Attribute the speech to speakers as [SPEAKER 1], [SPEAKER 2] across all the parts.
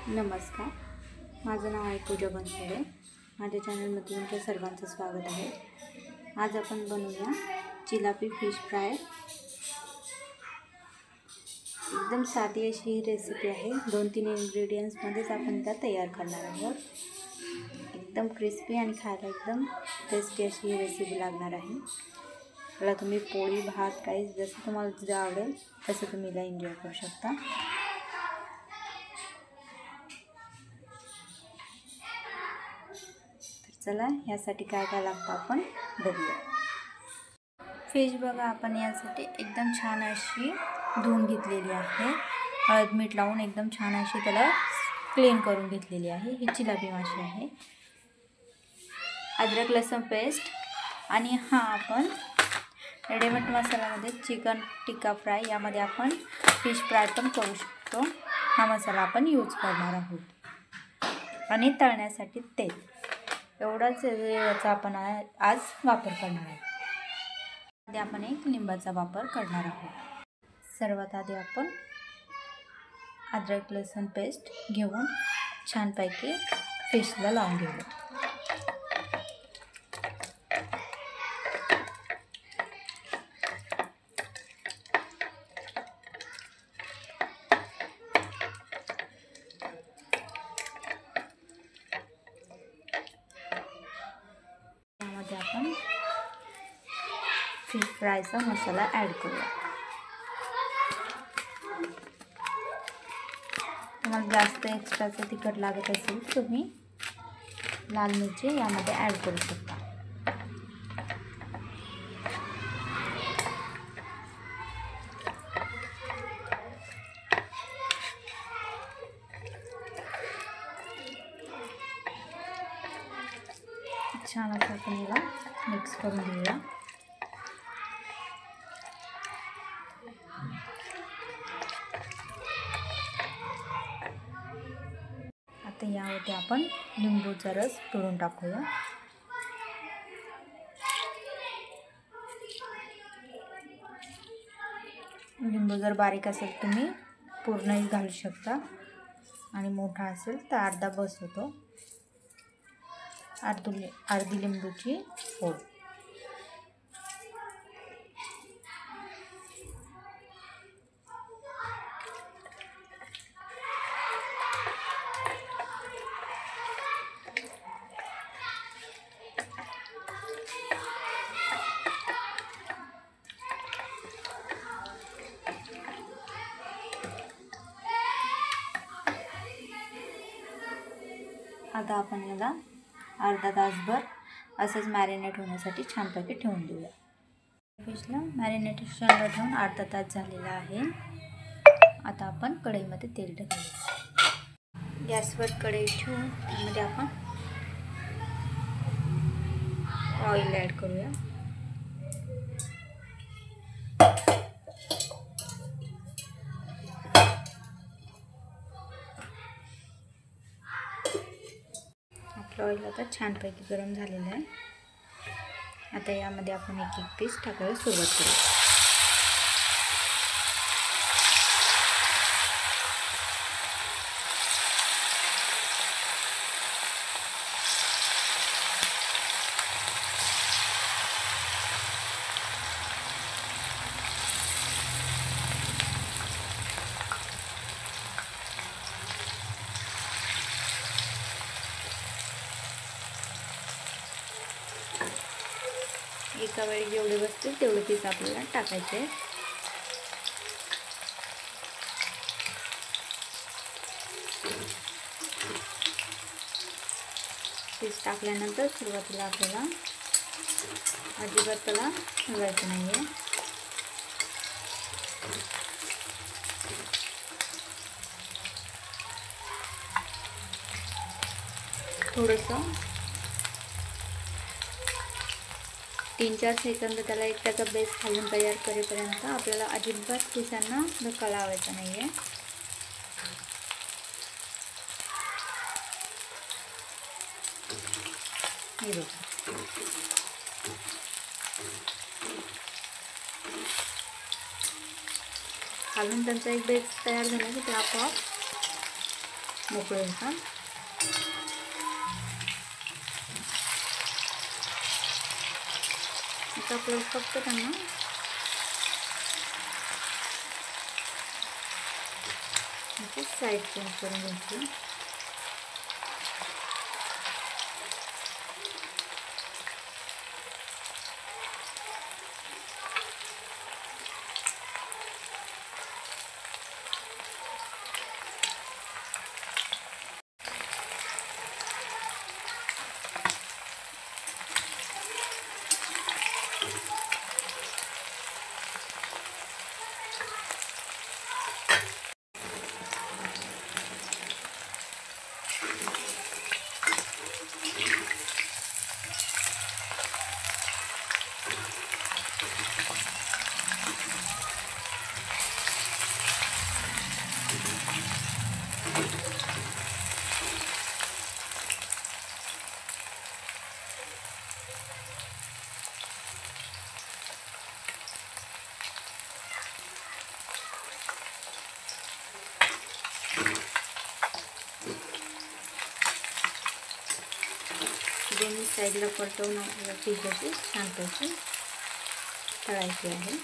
[SPEAKER 1] नमस्कार, माझं नाव आहे पूजा बनसोडे। माझ्या चॅनलमध्ये तुमच्या सर्वांचं स्वागत आहे। आज आपण बनवूया चिलापी फिश फ्राय। एकदम साधी अशी ही रेसिपी आहे। 2-3 इंग्रेडिएंट्समध्येच आपण त्या तयार करणार आहोत। एकदम क्रिस्पी आणि खायला एकदम टेस्टी अशी ही रेसिपी लागणार आहे। त्याला तुम्ही पोळी भात काही जसं तुम्हाला आवडेल तसं तुम्ही याला एन्जॉय करू शकता। चला यासाठी काय काय लागतं आपण बघूया। फिश बघा, आपण यासाठी एकदम छान अशी धुवून घेतलेली आहे। हळद मीठ लावून एकदम छान अशी त्याला क्लीन करून घेतलेली आहे। ही चिलापी माशी आहे। अद्रक लसूण पेस्ट आणि हा आपण रेडीमेड मसाल्यामध्ये चिकन टिक्का फ्राय यामध्ये आपण फिश फ्राय पण करू शकतो। हा मसाला आपण यूज करणार आहोत आणि तळण्यासाठी तेल एवढाच याचा आपण आज वापर करणार आहोत। आधी आपण एक लिंबाचा वापर करणार आहोत। सर्वात आधी आपण अद्रक लसूण पेस्ट घेऊन छानपैकी फिशला लावून घेऊया। यामध्ये आपण फिश फ्रायचा मसाला ॲड करूया। तुम्हाला जास्त एक्स्ट्राचं तिखट लागत असेल तुम्ही लाल मिरची यामध्ये ॲड करू शकता। छान असं आपण याला मिक्स करून घेऊया। आता यावरती आपण लिंबूचा रस पिळून टाकूया। लिंबू जर बारीक असेल तुम्ही पूर्णही घालू शकता आणि मोठा असेल तर अर्धा बस होतो। अर्धी लिंबूची फोड। आता आपण याला अर्धा तासभर असंच मॅरिनेट होण्यासाठी छानपैकी ठेवून देऊया। फिशला मॅरिनेशनला ठेवून अर्धा तास झालेला आहे। आता आपण कढईमध्ये तेल टाकूया। गॅसवर कढई ठेवून त्यामध्ये आपण ऑइल ॲड करूया। ऑइल आता छानपैकी गरम झालेलं आहे। आता यामध्ये आपण एक एक पीस टाकायला सुरुवात करू। एका वेळी जेवढे बसतील तेवढे पीस आपल्याला टाकायचे। पीस टाकल्यानंतर सुरुवातीला आपल्याला अजिबात त्याला हलवायचं नाहीये। थोडंसं 3-4 सेकंद त्याला एक त्याचा बेस घालून तयार करेपर्यंत आपल्याला अजिबात पिसांना धक्का लावायचा नाहीये। हे बघा, घालून त्यांचा एक बेस तयार झाला की ते आपोआप मोकळे होतात. आता आपल्याला फक्त त्यांना साईड चेंज करून घ्यायची. दोन्ही साईडला परतवून आपल्याला पिझ्झाची छानपैकी तळायची आहे.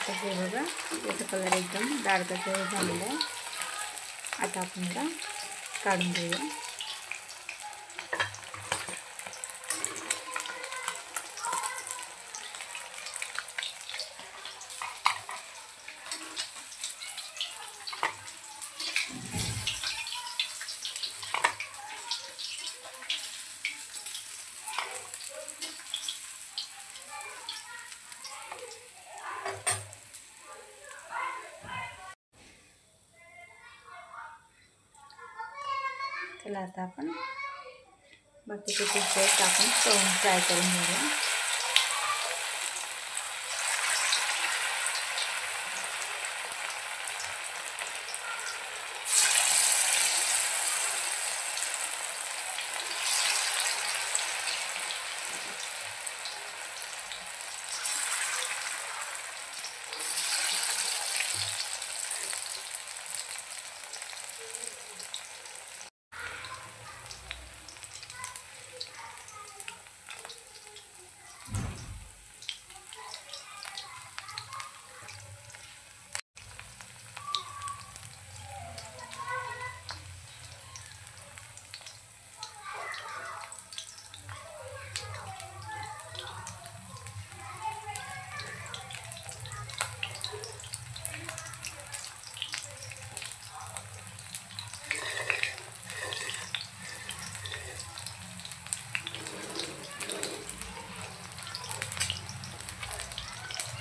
[SPEAKER 1] हे बघा, याचा कलर एकदम डार्क असं झालेला आहे. आता आपण याला काढून घेऊया. चला आता आपण बाकीचे पीसेस आपण तळून फ्राय करून घेऊया.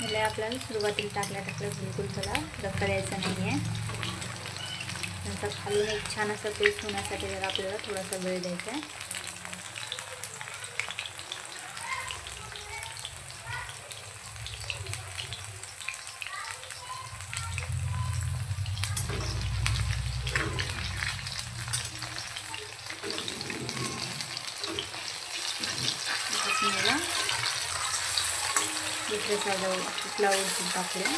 [SPEAKER 1] याला आपल्याला सुरुवातीला टाकल्या बिलकुल त्याला करायचं नाही आहे. नंतर खालून एक छान असं पेस्ट होण्यासाठी जर आपल्याला थोडासा वेळ द्यायचा आहे. दुसऱ्या साईडला फ्लावर टाकूया.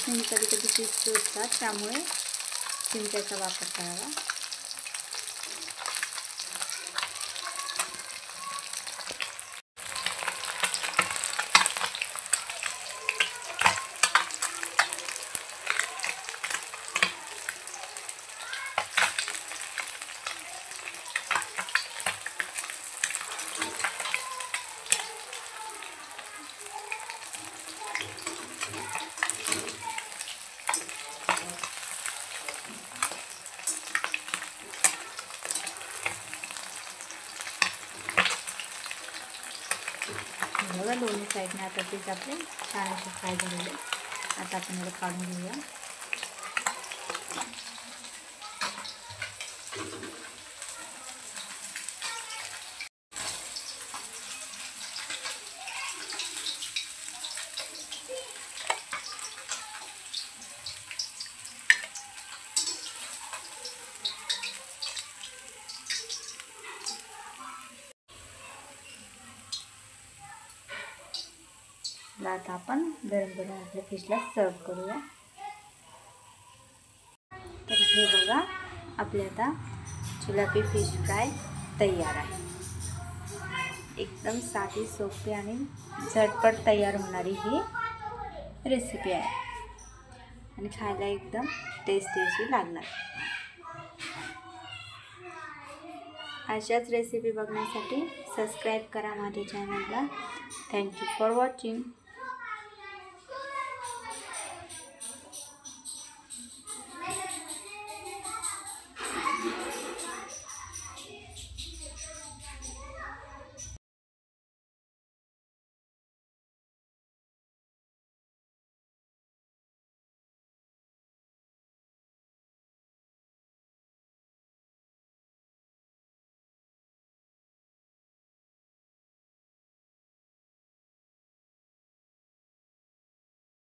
[SPEAKER 1] तुम्ही कधी कधी फिश चोचतात, त्यामुळे चिमट्याचा वापर करावा. बघा दोन्ही साईडने आता पीस आपले छान असे फ्राय झालेले. आता आपण याला काढून घेऊया. आता आपण गरम गरम आपल्या फिशला सर्व करूया. तर हे बघा आपले आता चिलापी फिश फ्राय तयार आहे. एकदम साधी, सोपी आणि झटपट तयार होणारी ही रेसिपी आहे आणि खायला एकदम टेस्टी अशी लागणार. अशाच रेसिपी बघण्यासाठी सबस्क्राईब करा माझ्या चॅनलला. Thank you for watching.